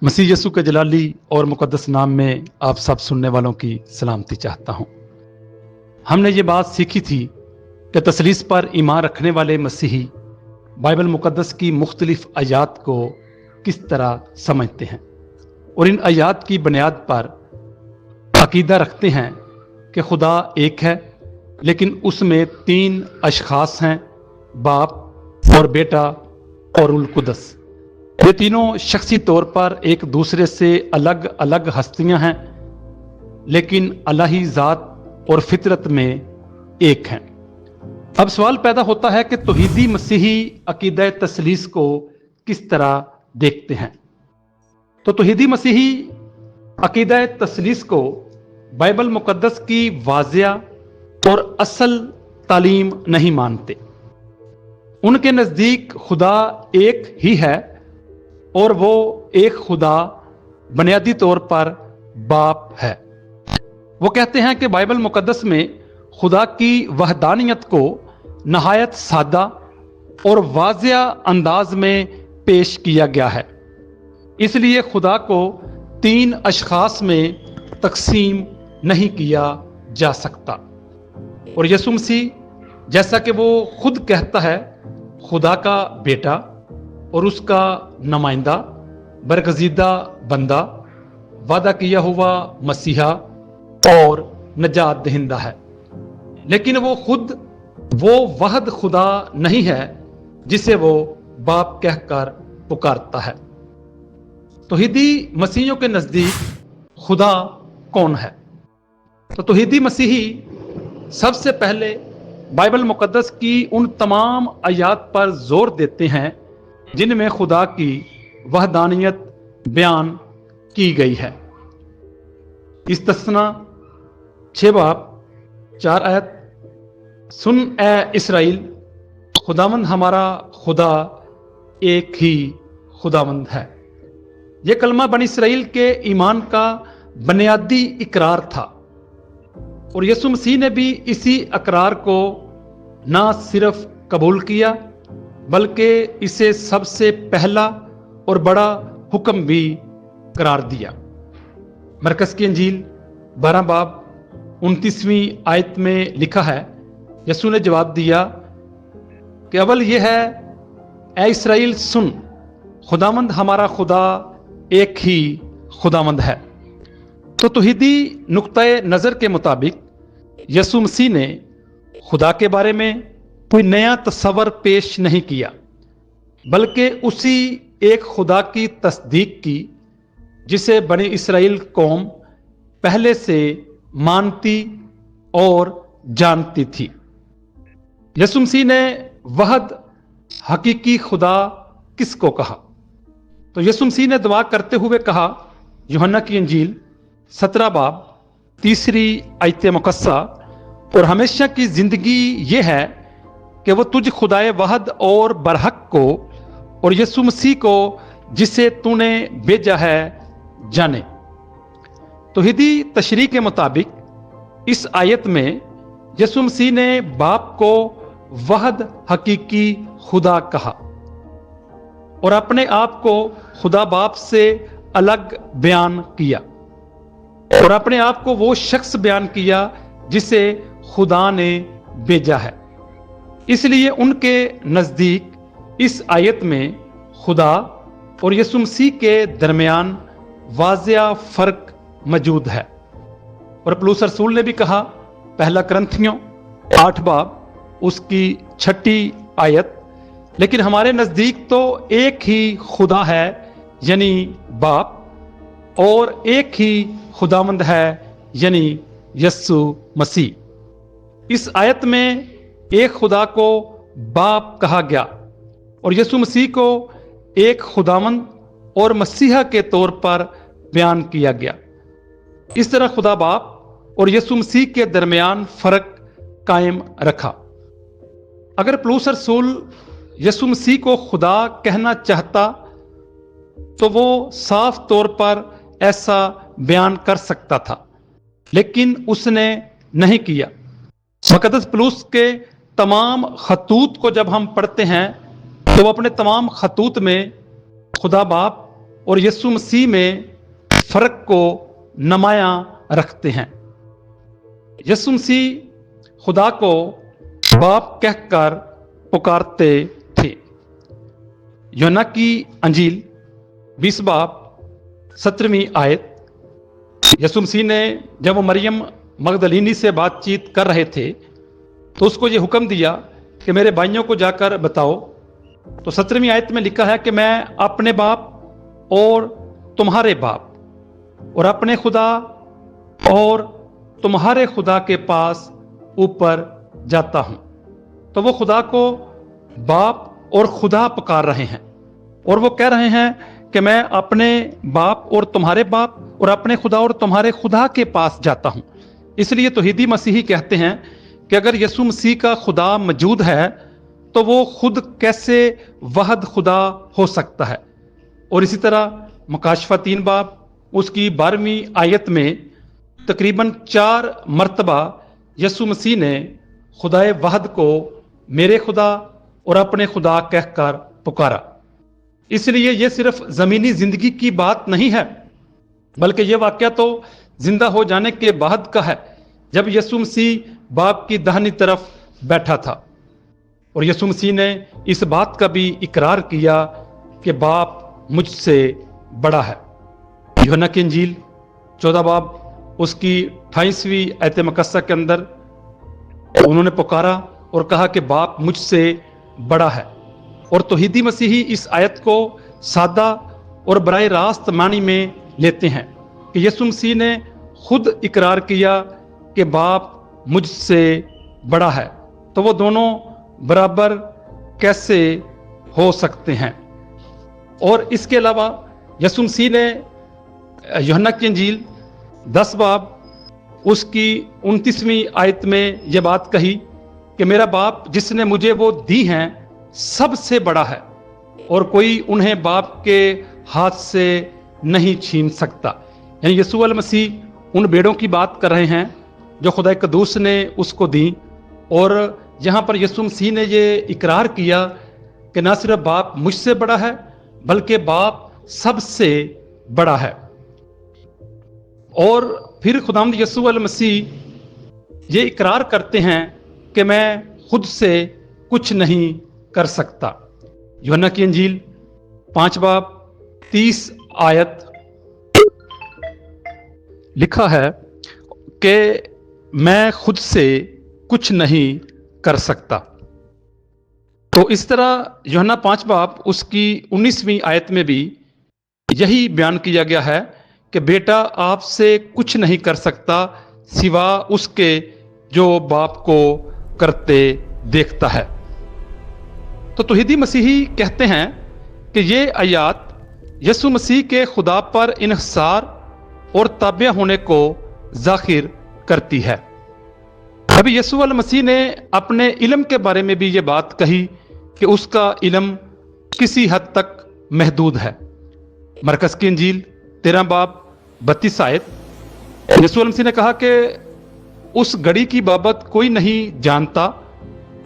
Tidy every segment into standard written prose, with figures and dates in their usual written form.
मसीह यसु के जलाली और मुकद्दस नाम में आप सब सुनने वालों की सलामती चाहता हूं। हमने ये बात सीखी थी कि तसलीस पर ईमान रखने वाले मसीही बाइबल मुकद्दस की मुख्तलिफ आयात को किस तरह समझते हैं और इन आयात की बुनियाद पर अकीदा रखते हैं कि खुदा एक है, लेकिन उसमें तीन अशखास हैं, बाप और बेटा और रुल कुदस। ये तीनों शख्सी तौर पर एक दूसरे से अलग अलग हस्तियां हैं, लेकिन अलाही ज़ात और फितरत में एक हैं। अब सवाल पैदा होता है कि तौहीदी मसीही अकीदा तसलीस को किस तरह देखते हैं। तो तौहीदी मसीही अकीदा तसलीस को बाइबल मुकद्दस की वाज़िया और असल तालीम नहीं मानते। उनके नज़दीक खुदा एक ही है और वो एक खुदा बुनियादी तौर पर बाप है। वो कहते हैं कि बाइबल मुकद्दस में खुदा की वहदानियत को नहायत सादा और वाज़िया अंदाज में पेश किया गया है, इसलिए खुदा को तीन अशखास में तकसीम नहीं किया जा सकता। और यसु मसीह, जैसा कि वो खुद कहता है, खुदा का बेटा और उसका नुमाइंदा, बरगज़ीदा बंदा, वादा किया हुआ मसीहा और नजात दहिंदा है। लेकिन वो खुद वो वहद खुदा नहीं है जिसे वो बाप कहकर पुकारता है। तौहीदी मसीहियों के नज़दीक खुदा कौन है? तो तौहीदी मसीही सबसे पहले बाइबल मुकद्दस की उन तमाम आयात पर जोर देते हैं जिनमें खुदा की वहदानियत बयान की गई है। इस्तिस्ना 6 बाब 4 आयत, सुन ए इसराइल, खुदावंद हमारा खुदा एक ही खुदावंद है। यह कलमा बनी इसराइल के ईमान का बुनियादी इकरार था और यसु मसीह ने भी इसी इकरार को ना सिर्फ कबूल किया बल्कि इसे सबसे पहला और बड़ा हुक्म भी करार दिया। मरकस की अंजील 12 बाब 29वीं आयत में लिखा है, यसु ने जवाब दिया कि अव्वल यह है, ए इसराइल सुन, खुदावंद हमारा खुदा एक ही खुदावंद है। तो तौहीदी नुक्ते नज़र के मुताबिक यसु मसीह ने खुदा के बारे में कोई नया तस्वर पेश नहीं किया, बल्कि उसी एक खुदा की तस्दीक की जिसे बनी इसराइल कौम पहले से मानती और जानती थी। यसु मसीह ने वहद हकीकी खुदा किसको कहा? तो यसु मसीह ने दुआ करते हुए कहा, यूहन्ना की अंजील 17 बाब 3 आयत मुकस्सा, और हमेशा की जिंदगी ये है कि वो तुझ खुदाए वहद और बरहक को और यसु मसीह को जिसे तूने भेजा है जाने। तौहीदी तशरीह के मुताबिक इस आयत में यसु मसीह ने बाप को वहद हकीकी खुदा कहा और अपने आप को खुदा बाप से अलग बयान किया और अपने आप को वो शख्स बयान किया जिसे खुदा ने भेजा है। इसलिए उनके नज़दीक इस आयत में खुदा और यसु मसीह के दरमियान वाज़िया फ़र्क मौजूद है। और पौलुस रसूल ने भी कहा, पहला करंथियों 8 बाब उसकी 6 आयत, लेकिन हमारे नज़दीक तो एक ही खुदा है, यानी बाप, और एक ही खुदावंद है, यानी यसु मसीह। इस आयत में एक खुदा को बाप कहा गया और यसु मसीह को एक खुदावंद और मसीहा के तौर पर बयान किया गया। इस तरह खुदा बाप और यसु मसीह के दरमियान फर्क कायम रखा। अगर पौलुस रसूल यसु मसीह को खुदा कहना चाहता तो वो साफ तौर पर ऐसा बयान कर सकता था, लेकिन उसने नहीं किया। मुकद्दस पौलुस के तमाम खतूत को जब हम पढ़ते हैं तो वो अपने तमाम खतूत में खुदा बाप और यीशु मसीह में फर्क को नुमायां रखते हैं। यीशु मसीह खुदा को बाप कहकर पुकारते थे। यूहन्ना की अंजील 20 बाब 17वीं आयत, यीशु मसीह ने जब वो मरियम मगदलीनी से बातचीत कर रहे थे तो उसको ये हुक्म दिया कि मेरे भाइयों को जाकर बताओ। तो 17वीं आयत में लिखा है कि मैं अपने बाप और तुम्हारे बाप और अपने खुदा और तुम्हारे खुदा के पास ऊपर जाता हूं। तो वो खुदा को बाप और खुदा पुकार रहे हैं और वो कह रहे हैं कि मैं अपने बाप और तुम्हारे बाप और अपने खुदा और तुम्हारे खुदा के पास जाता हूं। इसलिए तौहीदी मसीही कहते हैं कि अगर यीशु मसीह का खुदा मौजूद है तो वो खुद कैसे वहद खुदा हो सकता है। और इसी तरह मुकाशफा 3 बाब उसकी 12वीं आयत में तकरीबन 4 मरतबा यीशु मसीह ने खुदाए वहद को मेरे खुदा और अपने खुदा कहकर पुकारा। इसलिए यह सिर्फ ज़मीनी ज़िंदगी की बात नहीं है, बल्कि यह वाक़या तो जिंदा हो जाने के बाद का है, जब यीशु मसीह बाप की दाहिनी तरफ बैठा था। और यीशु मसीह ने इस बात का भी इकरार किया कि बाप मुझसे बड़ा है। यूहन्ना की इंजील 14 बाब उसकी 28वीं आयत मुकस्सा के अंदर उन्होंने पुकारा और कहा कि बाप मुझसे बड़ा है। और तौहीदी मसीही इस आयत को सादा और बराह रास्त मानी में लेते हैं कि यीशु मसीह ने खुद इकरार किया कि बाप मुझसे बड़ा है, तो वो दोनों बराबर कैसे हो सकते हैं। और इसके अलावा यीशु मसीह ने यूहन्ना की इंजील 10 बाब उसकी 29वीं आयत में यह बात कही कि मेरा बाप जिसने मुझे वो दी हैं सबसे बड़ा है और कोई उन्हें बाप के हाथ से नहीं छीन सकता। यानी यीशु अल मसीह उन बेड़ों की बात कर रहे हैं जो खुदा कदूस ने उसको दी। और यहाँ पर यीशु मसीह ने ये इकरार किया कि ना सिर्फ बाप मुझसे बड़ा है बल्कि बाप सबसे बड़ा है। और फिर खुदावंद यीशु अल मसीह ये इकरार करते हैं कि मैं खुद से कुछ नहीं कर सकता। यूहन्ना की इंजील 5 बाब 30 आयत लिखा है कि मैं खुद से कुछ नहीं कर सकता। तो इस तरह यूहन्ना 5 बाब उसकी 19वीं आयत में भी यही बयान किया गया है कि बेटा आपसे कुछ नहीं कर सकता सिवा उसके जो बाप को करते देखता है। तो तौहीदी मसीही कहते हैं कि ये आयत यीशु मसीह के खुदा पर इन्हिसार और ताबिया होने को जाहिर करती है। अभी यीशु अल मसीह ने अपने इल्म के बारे में भी ये बात कही कि उसका इल्म किसी हद तक महदूद है। मरकस की इंजील 13 बाब 32 आयत, यीशु अल मसीह ने कहा कि उस घड़ी की बाबत कोई नहीं जानता,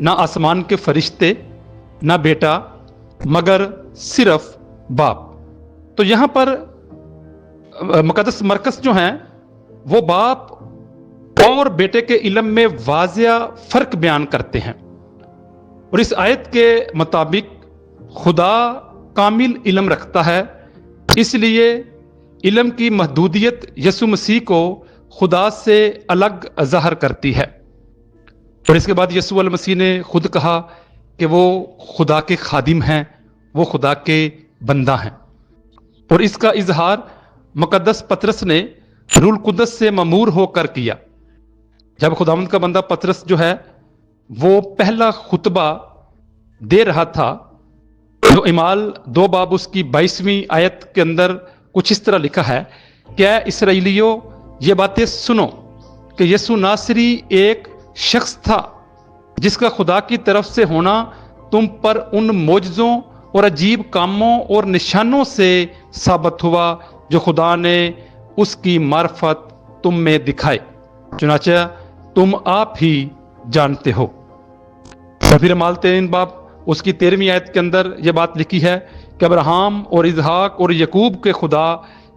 ना आसमान के फरिश्ते ना बेटा मगर सिर्फ बाप। तो यहाँ पर मुकद्दस मरकस जो हैं वो बाप और बेटे के इल्म में वाज़िया फर्क बयान करते हैं। और इस आयत के मुताबिक खुदा कामिल इल्म रखता है, इसलिए इल्म की महदूदियत यीशु मसीह को खुदा से अलग ज़ाहिर करती है। और इसके बाद यीशु अल मसीह ने खुद कहा कि वो खुदा के खादिम हैं, वो खुदा के बंदा हैं। और इसका इजहार मुकद्दस पतरस ने रूल कुदस से ममूर होकर किया। जब खुदावंद का बंदा पतरस जो है वो पहला खुतबा दे रहा था, जो इमाल 2 बाब उसकी 22वीं आयत के अंदर कुछ इस तरह लिखा है, क्या इसराइलियों ये बातें सुनो कि यीशु नासरी एक शख्स था जिसका खुदा की तरफ से होना तुम पर उन मोजज़ों और अजीब कामों और निशानों से साबित हुआ जो खुदा ने उसकी मार्फत तुम में दिखाए, चुनाचे तुम आप ही जानते हो। फिर माल 3 बाब उसकी 13वीं आयत के अंदर यह बात लिखी है کہ ابراہم اور اسحاق اور یعقوب کے خدا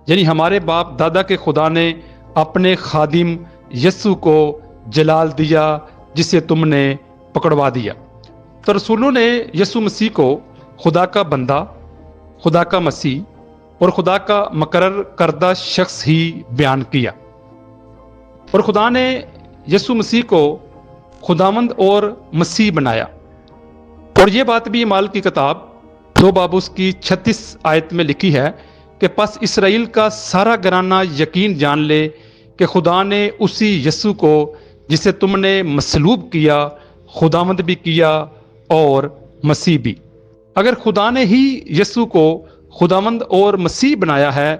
یعنی ہمارے باپ دادا کے خدا نے اپنے خادم یسوع کو جلال دیا جسے تم نے پکڑوا دیا۔ تو رسولوں نے یسوع مسیح کو خدا کا بندہ، خدا کا مسیح اور خدا کا مقرر کردہ شخص ہی بیان کیا، اور خدا نے یسوع مسیح کو خداوند اور مسیح بنایا۔ اور یہ بات بھی اعمال کی کتاب 2 باب اس کی 36 آیت میں لکھی ہے کہ پس اسرائیل کا سارا گھرانہ یقین جان لے کہ خدا نے اسی یسوع کو جسے تم نے مصلوب کیا خداوند بھی کیا اور مسیح بھی۔ اگر خدا نے ہی یسوع کو خداوند اور مسیح بنایا ہے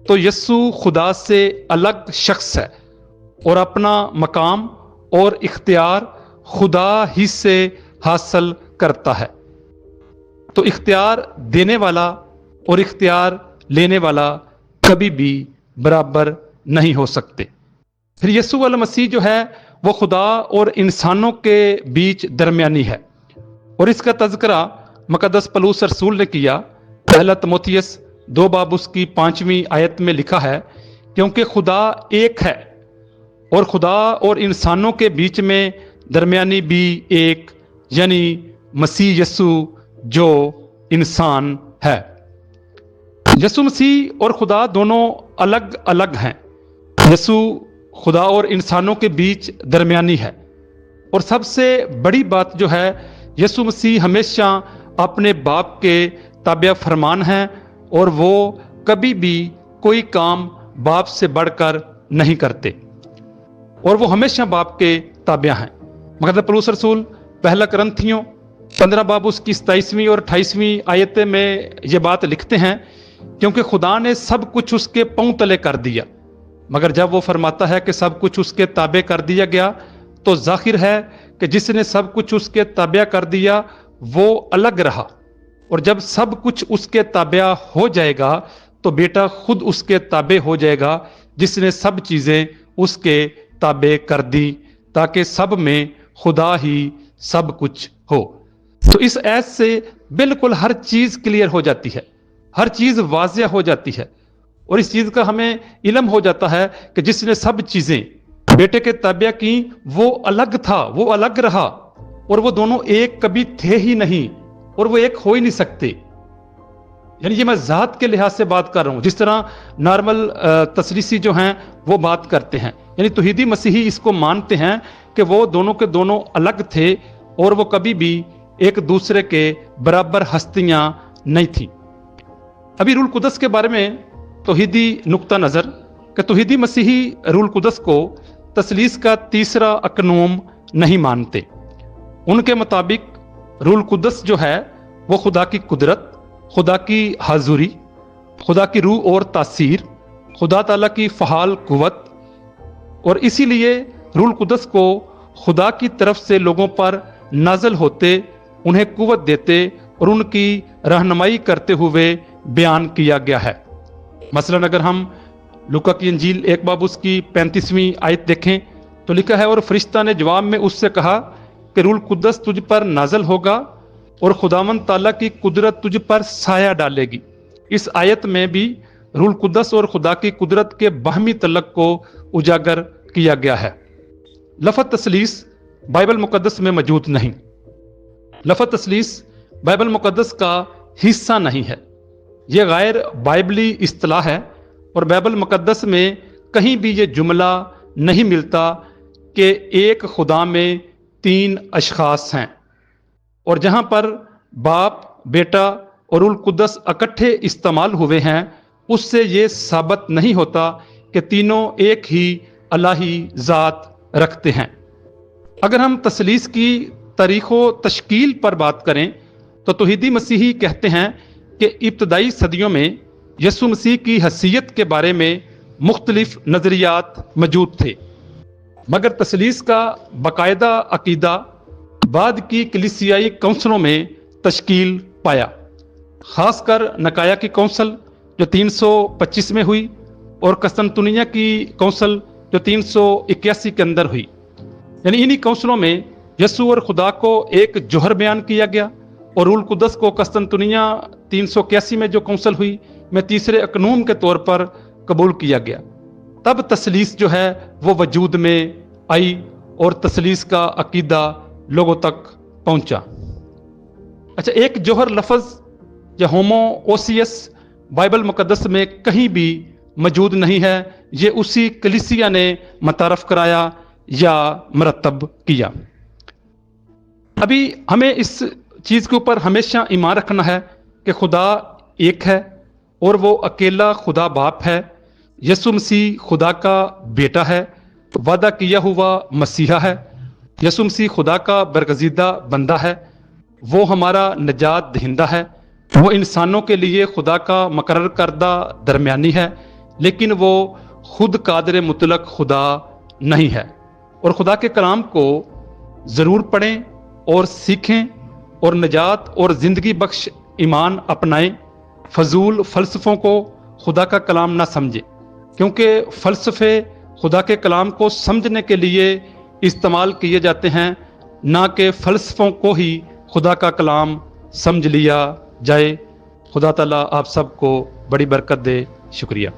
تو یسوع خدا سے الگ شخص ہے اور اپنا مقام اور اختیار خدا ہی سے حاصل کرتا ہے۔ تو اختیار دینے والا اور اختیار لینے والا کبھی بھی برابر نہیں ہو سکتے۔ پھر یسوع المسیح جو ہے وہ خدا اور انسانوں کے بیچ درمیانی ہے، اور اس کا تذکرہ مقدس پولس رسول نے کیا۔ پہلا تموتھیوس 2 باب اس کی 5ویں آیت میں لکھا ہے کیونکہ خدا ایک ہے اور خدا اور انسانوں کے بیچ میں درمیانی بھی ایک، یعنی مسیح یسوع جو انسان ہے۔ یسوع مسیح اور خدا دونوں الگ الگ ہیں۔ یسوع خدا اور انسانوں کے بیچ درمیانی ہے، اور سب سے بڑی بات جو ہے یسوع مسیح ہمیشہ اپنے باپ کے تابع فرمان ہیں، اور وہ کبھی بھی کوئی کام باپ سے بڑھ کر نہیں کرتے، اور وہ ہمیشہ باپ کے تابع ہیں۔ مقدس پولس رسول پہلا کرنتھیوں 15 باب اس کی 27ویں اور 28ویں آیت میں یہ بات لکھتے ہیں کیونکہ خدا نے سب کچھ اس کے پاؤں تلے کر دیا، مگر جب وہ فرماتا ہے کہ سب کچھ اس کے تابع کر دیا گیا تو ظاہر ہے کہ جس نے سب کچھ اس کے تابع کر دیا وہ الگ رہا، اور جب سب کچھ اس کے تابع ہو جائے گا تو بیٹا خود اس کے تابع ہو جائے گا جس نے سب چیزیں اس کے تابع کر دی، تاکہ سب میں خدا ہی سب کچھ ہو۔ تو اس ایت سے بالکل ہر چیز کلیئر ہو جاتی ہے، ہر چیز واضح ہو جاتی ہے، اور اس چیز کا ہمیں علم ہو جاتا ہے کہ جس نے سب چیزیں بیٹے کے تابع کی وہ الگ تھا، وہ الگ رہا، اور وہ دونوں ایک کبھی تھے ہی نہیں، اور وہ ایک ہو ہی نہیں سکتے۔ یعنی یہ میں ذات کے لحاظ سے بات کر رہا ہوں، جس طرح نارمل تثلیثی جو ہیں وہ بات کرتے ہیں، یعنی توحیدی مسیحی اس کو مانتے ہیں کہ وہ دونوں کے دونوں الگ تھے اور وہ کبھی بھی ایک دوسرے کے برابر ہستیاں نہیں تھیں۔ ابھی روح القدس کے بارے میں توحیدی نقطہ نظر کہ توحیدی مسیحی روح القدس کو تثلیث کا تیسرا اکنوم نہیں مانتے۔ ان کے مطابق روح القدس جو ہے وہ خدا کی قدرت، خدا کی حضوری، خدا کی روح اور تاثیر، خدا تعالیٰ کی فعال قوت، اور اسی لیے روح القدس کو خدا کی طرف سے لوگوں پر نازل ہوتے، انہیں قوت دیتے اور ان کی رہنمائی کرتے ہوئے بیان کیا گیا ہے۔ مثلا اگر ہم لوکا کی انجیل 1 باب اس کی 35ویں آیت دیکھیں تو لکھا ہے اور فرشتہ نے جواب میں اس سے کہا کہ روح القدس تجھ پر نازل ہوگا اور خداوند تعالیٰ کی قدرت تجھ پر سایہ ڈالے گی۔ اس آیت میں بھی روح القدس اور خدا کی قدرت کے باہمی تعلق کو اجاگر کیا گیا ہے۔ لفظ تثلیث بائبل مقدس میں موجود نہیں۔ لفظ تثلیث بائبل مقدس کا حصہ نہیں ہے، یہ غیر بائبلی اصطلاح ہے، اور بائبل مقدس میں کہیں بھی یہ جملہ نہیں ملتا کہ ایک خدا میں 3 اشخاص ہیں، اور جہاں پر باپ، بیٹا اور روح القدس اکٹھے استعمال ہوئے ہیں اس سے یہ ثابت نہیں ہوتا کہ تینوں ایک ہی الہی ذات رکھتے ہیں۔ اگر ہم تثلیث کی تاریخ و تشکیل پر بات کریں تو توحیدی مسیحی کہتے ہیں کہ ابتدائی صدیوں میں یسوع مسیح کی حیثیت کے بارے میں مختلف نظریات موجود تھے، مگر تثلیث کا باقاعدہ عقیدہ بعد کی کلیسیائی کونسلوں میں تشکیل پایا، خاص کر نکایا کی کونسل جو 325 میں ہوئی اور قسطنطنیہ کی کونسل جو 381 کے اندر ہوئی۔ یعنی انہی کونسلوں میں یسوع اور خدا کو ایک جوہر بیان کیا گیا اور رول قدس کو قسطنطنیہ 381 میں جو کونسل ہوئی میں تیسرے اقنوم کے طور پر قبول کیا گیا. تب تثلیث جو ہے وہ وجود میں آئی اور تثلیث کا عقیدہ لوگوں تک پہنچا. اچھا، ایک جوہر لفظ یا ہومو اوسیس بائبل مقدس میں کہیں بھی موجود نہیں ہے. یہ اسی کلیسیا نے متعارف کرایا یا مرتب کیا. ابھی ہمیں اس چیز کے اوپر ہمیشہ ایمان رکھنا ہے کہ خدا ایک ہے اور وہ اکیلا خدا باپ ہے. یسوع مسیح خدا کا بیٹا ہے، وعدہ کیا ہوا مسیحا ہے. یسوع مسیح خدا کا برگزیدہ بندہ ہے، وہ ہمارا نجات دہندہ ہے. وہ انسانوں کے لیے خدا کا مقرر کردہ درمیانی ہے، لیکن وہ خود قادر مطلق خدا نہیں ہے. اور خدا کے کلام کو ضرور پڑھیں اور سیکھیں اور نجات اور زندگی بخش ایمان اپنائیں. فضول فلسفوں کو خدا کا کلام نہ سمجھیں، کیونکہ فلسفے خدا کے کلام کو سمجھنے کے لیے استعمال کیے جاتے ہیں، نہ کہ فلسفوں کو ہی خدا کا کلام سمجھ لیا جائے. خدا تعالیٰ آپ سب کو بڑی برکت دے. شکریہ.